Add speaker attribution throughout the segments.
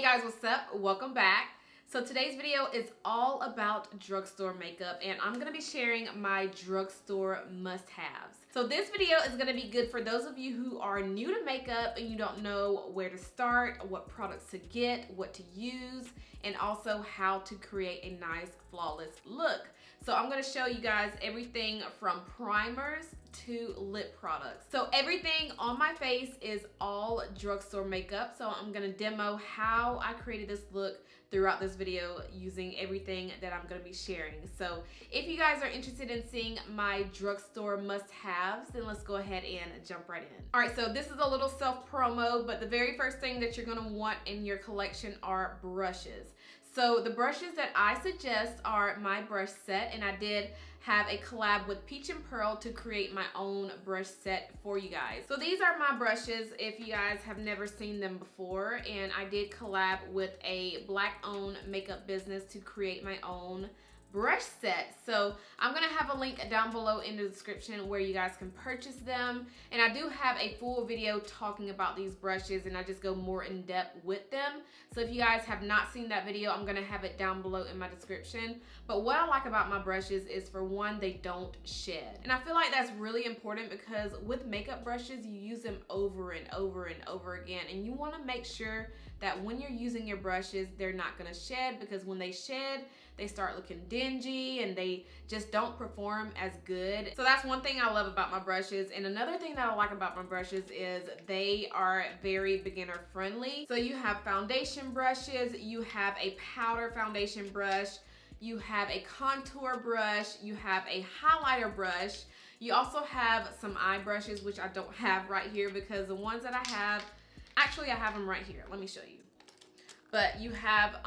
Speaker 1: Hey guys, what's up? Welcome back. So today's video is all about drugstore makeup, and I'm gonna be sharing my drugstore must-haves. So this video is gonna be good for those of you who are new to makeup and you don't know where to start, what products to get, what to use, and also how to create a nice, flawless look. So I'm gonna show you guys everything from primers to lip products. So everything on my face is all drugstore makeup. So I'm gonna demo how I created this look throughout this video using everything that I'm gonna be sharing. So if you guys are interested in seeing my drugstore must-haves, then let's go ahead and jump right in. All right, so this is a little self-promo, but the very first thing that you're gonna want in your collection are brushes. So the brushes that I suggest are my brush set, and I did have a collab with Peach and Pearl to create my own brush set for you guys. So these are my brushes if you guys have never seen them before, and I did collab with a Black-owned makeup business to create my own brush set. So I'm gonna have a link down below in the description where you guys can purchase them, and I do have a full video talking about these brushes, and I just go more in depth with them. So if you guys have not seen that video, I'm gonna have it down below in my description. But what I like about my brushes is, for one, they don't shed, and I feel like that's really important because with makeup brushes you use them over and over and over again, and you want to make sure that when you're using your brushes they're not gonna shed, because when they shed they start looking dingy and they just don't perform as good. So that's one thing I love about my brushes. And another thing that I like about my brushes is they are very beginner friendly. So you have foundation brushes, you have a powder foundation brush, you have a contour brush, you have a highlighter brush. You also have some eye brushes, which I don't have right here because the ones that I have, actually I have them right here. Let me show you. But you have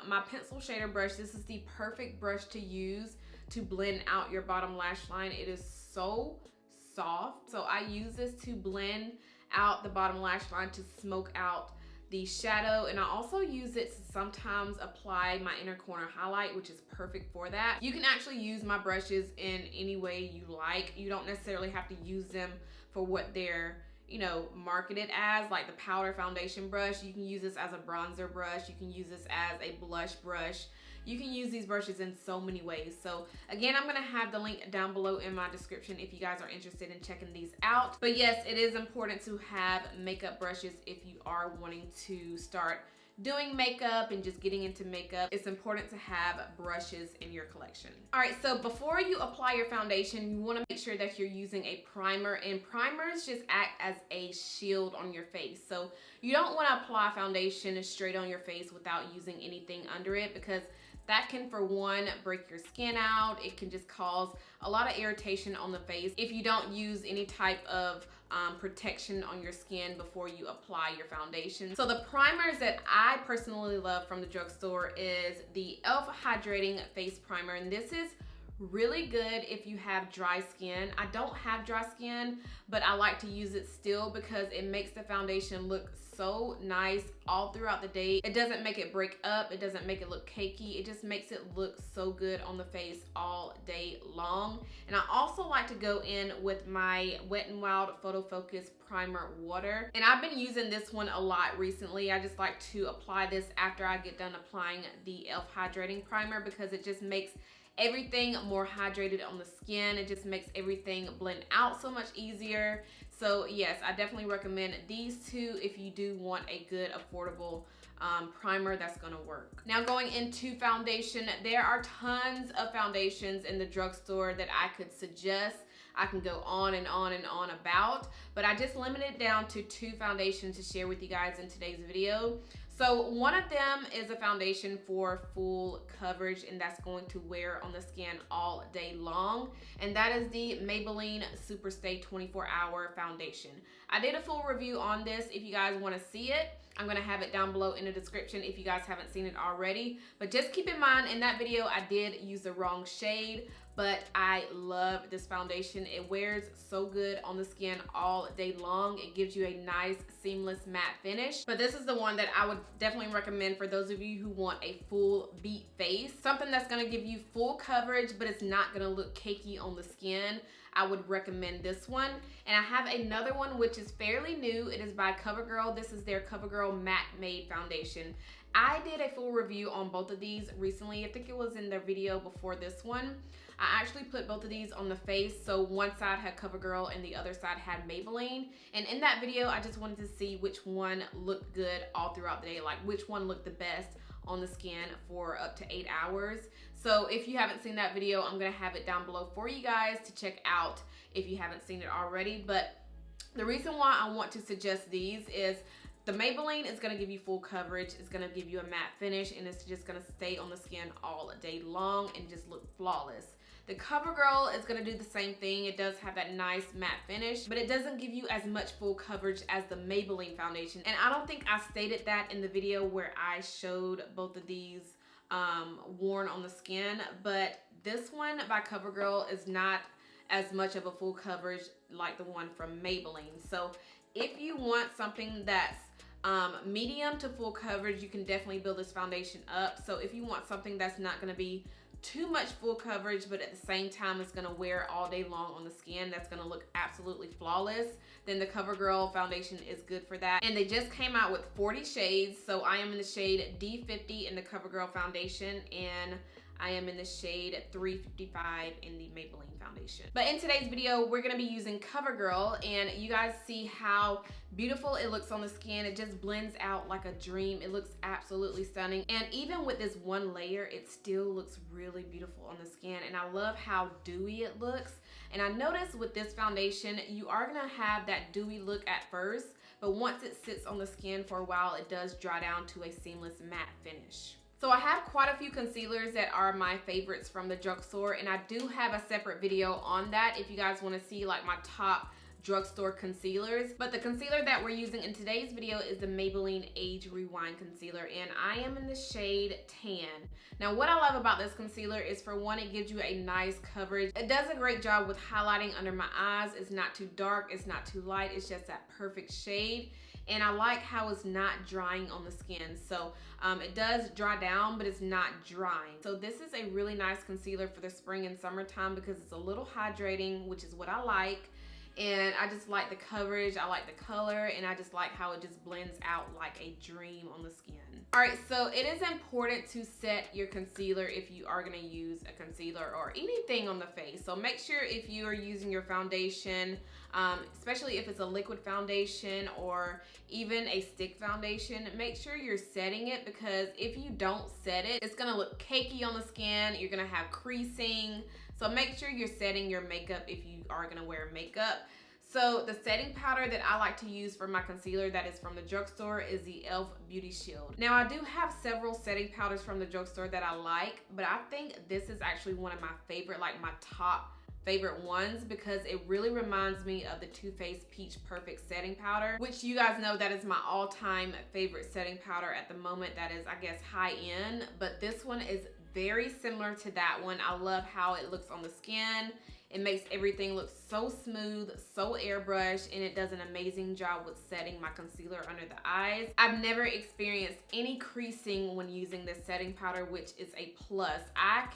Speaker 1: my pencil shader brush. This is the perfect brush to use to blend out your bottom lash line. It is so soft. So I use this to blend out the bottom lash line, to smoke out the shadow, and I also use it to sometimes apply my inner corner highlight, which is perfect for that. You can actually use my brushes in any way you like. You don't necessarily have to use them for what they're marketed as, like the powder foundation brush. You can use this as a bronzer brush, you can use this as a blush brush. You can use these brushes in so many ways. So again, I'm gonna have the link down below in my description if you guys are interested in checking these out. But yes, it is important to have makeup brushes if you are wanting to start doing makeup and just getting into makeup. It's important to have brushes in your collection. All right, so before you apply your foundation, you want to make sure that you're using a primer, and primers just act as a shield on your face. So you don't want to apply foundation straight on your face without using anything under it, because that can, for one, break your skin out. It can just cause a lot of irritation on the face if you don't use any type of protection on your skin before you apply your foundation. So the primers that I personally love from the drugstore is the e.l.f. Hydrating Face Primer, and this is really good if you have dry skin. I don't have dry skin, but I like to use it still because it makes the foundation look so nice all throughout the day. It doesn't make it break up, it doesn't make it look cakey, it just makes it look so good on the face all day long. And I also like to go in with my WetnWild Photo Focus Primer Water, and I've been using this one a lot recently. I just like to apply this after I get done applying the e.l.f. Hydrating Primer because it just makes everything more hydrated on the skin. It just makes everything blend out so much easier. So yes, I definitely recommend these two if you do want a good, affordable primer that's gonna work. Now, going into foundation, there are tons of foundations in the drugstore that I could suggest. I can go on and on and on about, but I just limited it down to 2 foundations to share with you guys in today's video. So one of them is a foundation for full coverage, and that's going to wear on the skin all day long, and that is the Maybelline Superstay 24-Hour Foundation. I did a full review on this. If you guys want to see it, I'm going to have it down below in the description if you guys haven't seen it already. But just keep in mind, in that video I did use the wrong shade, but I love this foundation. It wears so good on the skin all day long. It gives you a nice seamless matte finish. But this is the one that I would definitely recommend for those of you who want a full beat face. Something that's gonna give you full coverage, but it's not gonna look cakey on the skin. I would recommend this one. And I have another one which is fairly new. It is by Covergirl. This is their Covergirl Matte Made Foundation. I did a full review on both of these recently. I think it was in the video before this one. I actually put both of these on the face. So one side had CoverGirl and the other side had Maybelline. And in that video, I just wanted to see which one looked good all throughout the day, like which one looked the best on the skin for up to 8 hours. So if you haven't seen that video, I'm gonna have it down below for you guys to check out if you haven't seen it already. But the reason why I want to suggest these is the Maybelline is gonna give you full coverage, it's gonna give you a matte finish, and it's just gonna stay on the skin all day long and just look flawless. The CoverGirl is gonna do the same thing. It does have that nice matte finish, but it doesn't give you as much full coverage as the Maybelline foundation. And I don't think I stated that in the video where I showed both of these worn on the skin, but this one by CoverGirl is not as much of a full coverage like the one from Maybelline. So if you want something that's medium to full coverage, you can definitely build this foundation up. So if you want something that's not gonna be too much full coverage, but at the same time it's gonna wear all day long on the skin, that's gonna look absolutely flawless, then the CoverGirl foundation is good for that. And they just came out with 40 shades. So I am in the shade D50 in the CoverGirl foundation, and I am in the shade 355 in the Maybelline foundation. But in today's video, we're gonna be using CoverGirl, and you guys see how beautiful it looks on the skin. It just blends out like a dream. It looks absolutely stunning. And even with this one layer, it still looks really beautiful on the skin. And I love how dewy it looks. And I noticed with this foundation, you are gonna have that dewy look at first, but once it sits on the skin for a while, it does dry down to a seamless matte finish. So I have quite a few concealers that are my favorites from the drugstore, and I do have a separate video on that if you guys want to see like my top drugstore concealers. But the concealer that we're using in today's video is the Maybelline Age Rewind Concealer, and I am in the shade Tan. Now what I love about this concealer is, for one, it gives you a nice coverage. It does a great job with highlighting under my eyes. It's not too dark, it's not too light, it's just that perfect shade. And I like how it's not drying on the skin. So it does dry down, but it's not drying. So this is a really nice concealer for the spring and summertime because it's a little hydrating, which is what I like. And I just like the coverage, I like the color, and I just like how it just blends out like a dream on the skin. All right, so it is important to set your concealer if you are gonna use a concealer or anything on the face. So make sure if you are using your foundation, especially if it's a liquid foundation or even a stick foundation, make sure you're setting it, because if you don't set it, it's gonna look cakey on the skin, you're gonna have creasing. So make sure you're setting your makeup if you are gonna wear makeup. So the setting powder that I like to use for my concealer that is from the drugstore is the e.l.f. Beauty Shield. Now I do have several setting powders from the drugstore that I like, but I think this is actually one of my favorite, like my top favorite ones, because it really reminds me of the Too Faced Peach Perfect setting powder, which you guys know that is my all-time favorite setting powder at the moment. That is, I guess, high end, but this one is very similar to that one. I love how it looks on the skin. It makes everything look so smooth, so airbrushed, and it does an amazing job with setting my concealer under the eyes. I've never experienced any creasing when using this setting powder, which is a plus. I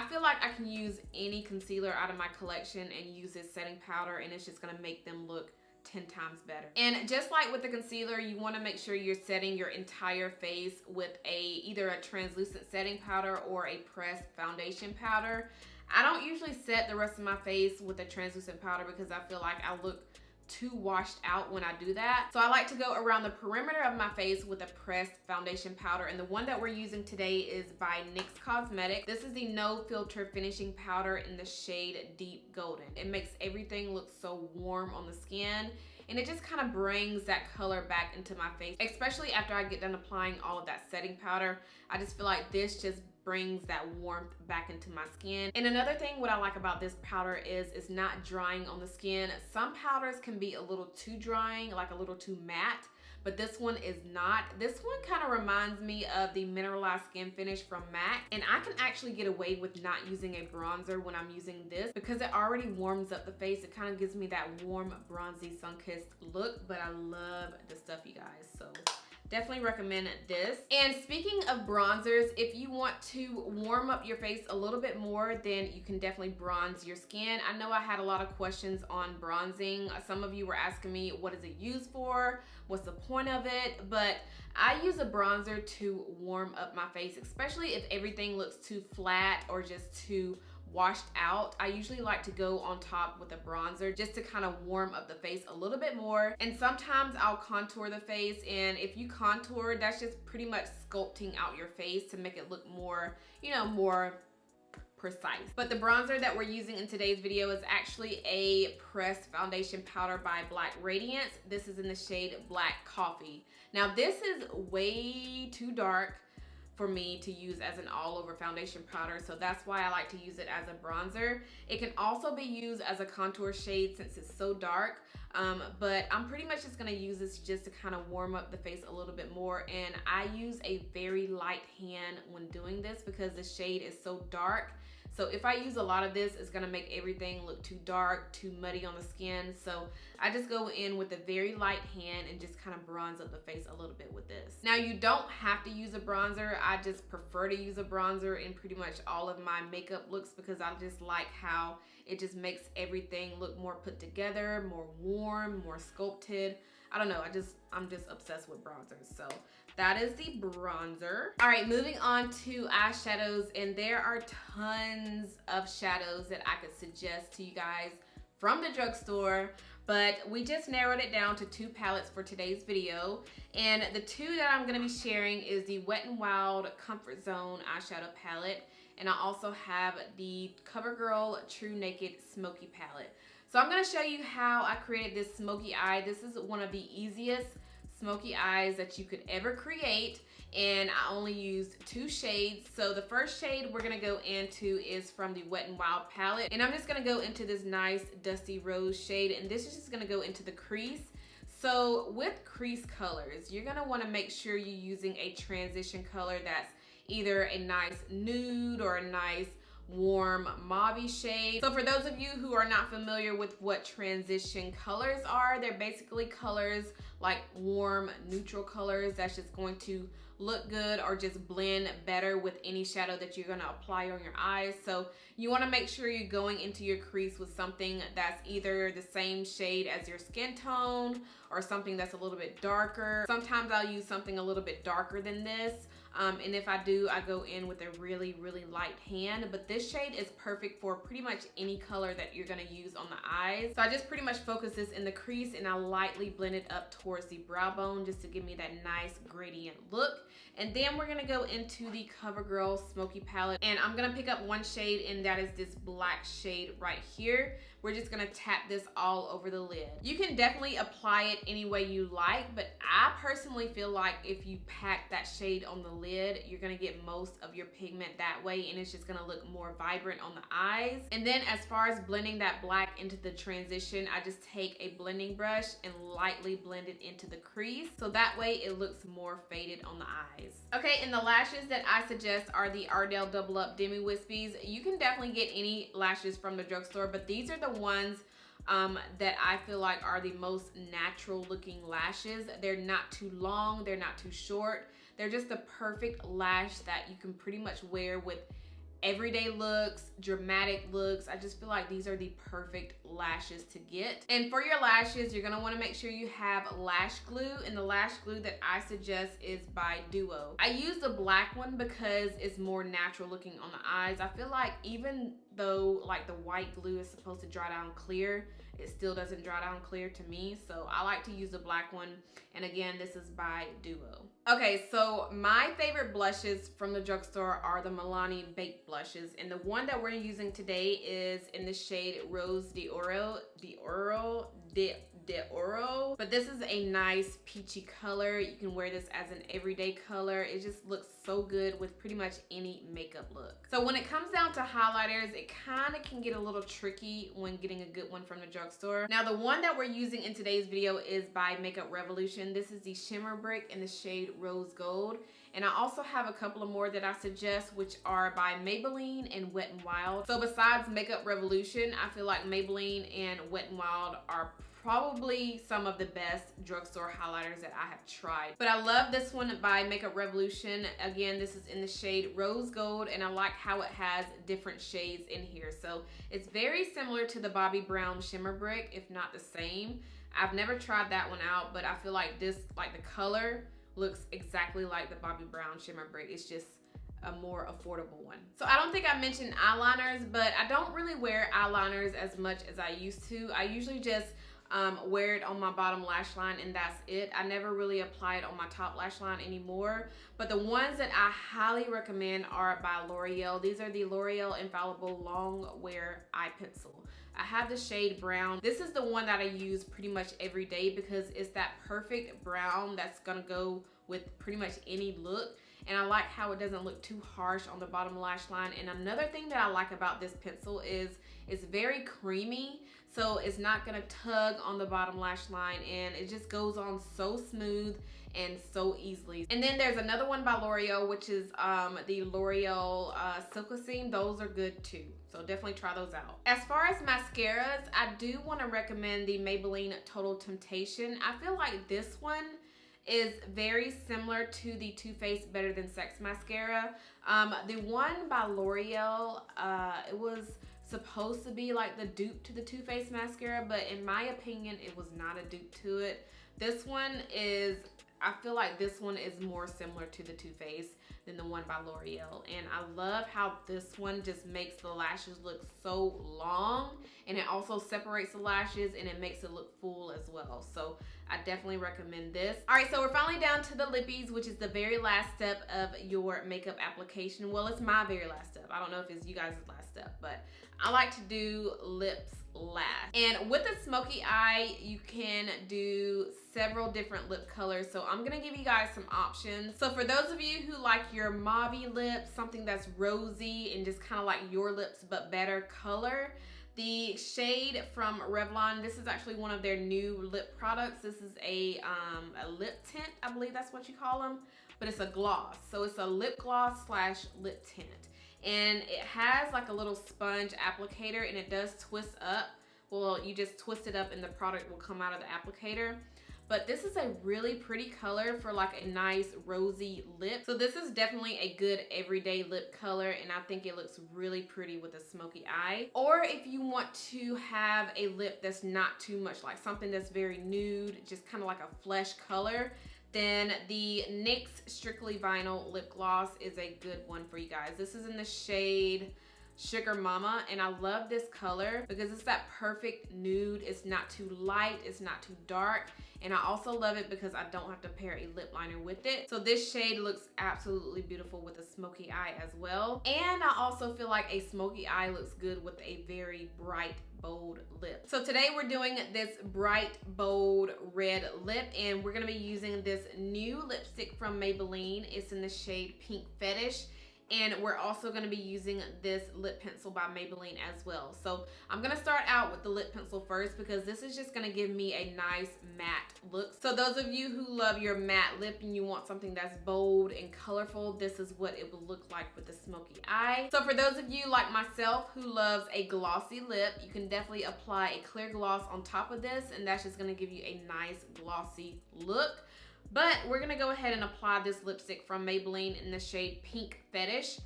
Speaker 1: feel like I can use any concealer out of my collection and use this setting powder, and it's just gonna make them look 10 times better. And just like with the concealer, you want to make sure you're setting your entire face with either a translucent setting powder or a pressed foundation powder. I don't usually set the rest of my face with a translucent powder because I feel like I look too washed out when I do that. So I like to go around the perimeter of my face with a pressed foundation powder, and the one that we're using today is by NYX Cosmetics. This is the No Filter Finishing Powder in the shade Deep Golden. It makes everything look so warm on the skin, and it just kind of brings that color back into my face, especially after I get done applying all of that setting powder. I just feel like this just brings that warmth back into my skin. And another thing what I like about this powder is it's not drying on the skin. Some powders can be a little too drying, like a little too matte, but this one is not. This one kind of reminds me of the Mineralized Skin Finish from MAC, and I can actually get away with not using a bronzer when I'm using this because it already warms up the face. It kind of gives me that warm, bronzy, sun-kissed look, but I love the stuff, you guys. So definitely recommend this. And speaking of bronzers, if you want to warm up your face a little bit more, then you can definitely bronze your skin. I know I had a lot of questions on bronzing. Some of you were asking me, what is it used for? What's the point of it? But I use a bronzer to warm up my face, especially if everything looks too flat or just too washed out. I usually like to go on top with a bronzer just to kind of warm up the face a little bit more. And sometimes I'll contour the face, and if you contour, that's just pretty much sculpting out your face to make it look more, you know, more precise. But the bronzer that we're using in today's video is actually a pressed foundation powder by Radiance. This is in the shade Black Coffee. Now this is way too dark for me to use as an all-over foundation powder, so that's why I like to use it as a bronzer. It can also be used as a contour shade since it's so dark, but I'm pretty much just gonna use this just to kind of warm up the face a little bit more. And I use a very light hand when doing this because the shade is so dark. So if I use a lot of this, it's gonna make everything look too dark, too muddy on the skin. So I just go in with a very light hand and just kind of bronze up the face a little bit with this. Now you don't have to use a bronzer. I just prefer to use a bronzer in pretty much all of my makeup looks because I just like how it just makes everything look more put together, more warm, more sculpted. I don't know, I'm just obsessed with bronzers. So that is the bronzer. All right, moving on to eyeshadows, and there are tons of shadows that I could suggest to you guys from the drugstore, but we just narrowed it down to 2 palettes for today's video. And the 2 that I'm gonna be sharing is the Wet n Wild Comfort Zone eyeshadow palette, and I also have the Covergirl True Naked Smoky palette. So I'm gonna show you how I created this smoky eye. This is one of the easiest smoky eyes that you could ever create, and I only used 2 shades. So the first shade we're gonna go into is from the Wet n Wild palette, and I'm just gonna go into this nice dusty rose shade, and this is just gonna go into the crease. So with crease colors, you're gonna wanna make sure you're using a transition color that's either a nice nude or a nice warm mauve shade. So for those of you who are not familiar with what transition colors are, they're basically colors like warm neutral colors that's just going to look good or just blend better with any shadow that you're going to apply on your eyes. So you want to make sure you're going into your crease with something that's either the same shade as your skin tone or something that's a little bit darker. Sometimes I'll use something a little bit darker than this. And if I do, I go in with a really, really light hand. But this shade is perfect for pretty much any color that you're gonna use on the eyes. So I just pretty much focus this in the crease and I lightly blend it up towards the brow bone just to give me that nice gradient look. And then we're gonna go into the Covergirl Smoky palette. And I'm gonna pick up 1 shade, and that is this black shade right here. We're just gonna tap this all over the lid. You can definitely apply it any way you like, but I personally feel like if you pack that shade on the lid, you're gonna get most of your pigment that way, and it's just gonna look more vibrant on the eyes. And then as far as blending that black into the transition, I just take a blending brush and lightly blend it into the crease, so that way it looks more faded on the eyes. Okay, and the lashes that I suggest are the Ardell Double Up Demi Wispies. You can definitely get any lashes from the drugstore, but these are the ones that I feel like are the most natural looking lashes. They're not too long, they're not too short. They're just the perfect lash that you can pretty much wear with everyday looks, dramatic looks. I just feel like these are the perfect lashes to get. And for your lashes, you're gonna wanna make sure you have lash glue, and the lash glue that I suggest is by Duo. I use the black one because it's more natural looking on the eyes. I feel like even though like the white glue is supposed to dry down clear, it still doesn't dry down clear to me. So I like to use the black one. And again, this is by Duo. Okay, so my favorite blushes from the drugstore are the Milani Baked Blushes. And the one that we're using today is in the shade Rose d'Oro. But this is a nice peachy color. You can wear this as an everyday color. It just looks so good with pretty much any makeup look. So when it comes down to highlighters, it kind of can get a little tricky when getting a good one from the drugstore. Now the one that we're using in today's video is by Makeup Revolution. This is the Shimmer Brick in the shade Rose Gold. And I also have a couple of more that I suggest, which are by Maybelline and Wet n Wild. So besides Makeup Revolution, I feel like Maybelline and Wet n Wild are probably some of the best drugstore highlighters that I have tried. But I love this one by Makeup Revolution. Again, this is in the shade Rose Gold, and I like how it has different shades in here. So it's very similar to the Bobbi Brown Shimmer Brick, if not the same. I've never tried that one out, but I feel like this, like the color looks exactly like the Bobbi Brown Shimmer Brick. It's just a more affordable one. So I don't think I mentioned eyeliners, but I don't really wear eyeliners as much as I used to. I usually just wear it on my bottom lash line and that's it. I never really apply it on my top lash line anymore. But the ones that I highly recommend are by L'Oreal. These are the L'Oreal Infallible Long Wear Eye Pencil. I have the shade brown. This is the one that I use pretty much every day because it's that perfect brown that's gonna go with pretty much any look. And I like how it doesn't look too harsh on the bottom lash line. And another thing that I like about this pencil is it's very creamy, so it's not gonna tug on the bottom lash line, and it just goes on so smooth and so easily. And then there's another one by L'Oreal, which is the L'Oreal Silkocene. Those are good too, so definitely try those out. As far as mascaras, I do want to recommend the Maybelline Total Temptation. I feel like this one is very similar to the Too Faced Better Than Sex mascara. The one by L'Oreal, it was supposed to be like the dupe to the Too Faced mascara, but in my opinion, it was not a dupe to it. This one is, I feel like this one is more similar to the Too Faced than the one by L'Oreal. And I love how this one just makes the lashes look so long, and it also separates the lashes and it makes it look full as well. So I definitely recommend this. All right, so we're finally down to the lippies, which is the very last step of your makeup application. Well, it's my very last step. I don't know if it's you guys' last step, but I like to do lips last. And with a smoky eye, you can do several different lip colors. So I'm gonna give you guys some options. So for those of you who like your mauve lips, something that's rosy and just kind of like your lips but better color, the shade from Revlon, this is actually one of their new lip products. This is a lip tint, I believe that's what you call them, but it's a gloss. So it's a lip gloss slash lip tint. And it has like a little sponge applicator, and it does twist up. Well, you just twist it up and the product will come out of the applicator. But this is a really pretty color for like a nice rosy lip. So this is definitely a good everyday lip color, and I think it looks really pretty with a smoky eye. Or if you want to have a lip that's not too much like something that's very nude, just kind of like a flesh color, then the NYX Strictly Vinyl Lip Gloss is a good one for you guys. This is in the shade Sugar Mama, and I love this color because it's that perfect nude. It's not too light, it's not too dark, and I also love it because I don't have to pair a lip liner with it. So this shade looks absolutely beautiful with a smoky eye as well. And I also feel like a smoky eye looks good with a very bright, bold lip. So today we're doing this bright, bold red lip, and we're gonna be using this new lipstick from Maybelline. It's in the shade Pink Fetish. And we're also going to be using this lip pencil by Maybelline as well. So I'm going to start out with the lip pencil first because this is just going to give me a nice matte look. So those of you who love your matte lip and you want something that's bold and colorful, this is what it will look like with the smoky eye. So for those of you like myself who loves a glossy lip, you can definitely apply a clear gloss on top of this, and that's just going to give you a nice glossy look. But we're gonna go ahead and apply this lipstick from Maybelline in the shade Pink Fetish.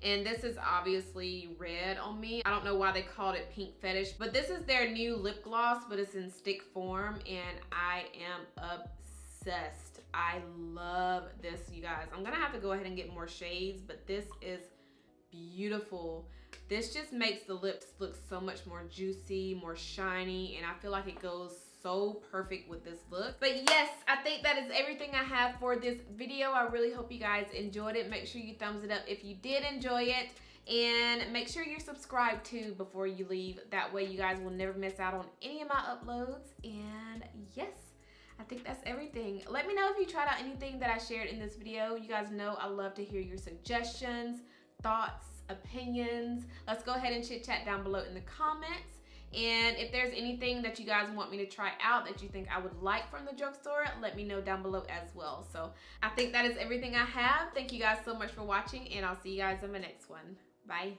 Speaker 1: And this is obviously red on me. I don't know why they called it Pink Fetish, but this is their new lip gloss, but it's in stick form, and I am obsessed. I love this, you guys. I'm gonna have to go ahead and get more shades, but this is beautiful. This just makes the lips look so much more juicy, more shiny, and I feel like it goes so perfect with this look. But yes, I think that is everything I have for this video. I really hope you guys enjoyed it. Make sure you thumbs it up if you did enjoy it, and make sure you're subscribed too before you leave. That way you guys will never miss out on any of my uploads. And yes, I think that's everything. Let me know if you tried out anything that I shared in this video. You guys know I love to hear your suggestions, thoughts, opinions. Let's go ahead and chit chat down below in the comments. And if there's anything that you guys want me to try out that you think I would like from the drugstore, let me know down below as well. So I think that is everything I have. Thank you guys so much for watching, and I'll see you guys in my next one. Bye.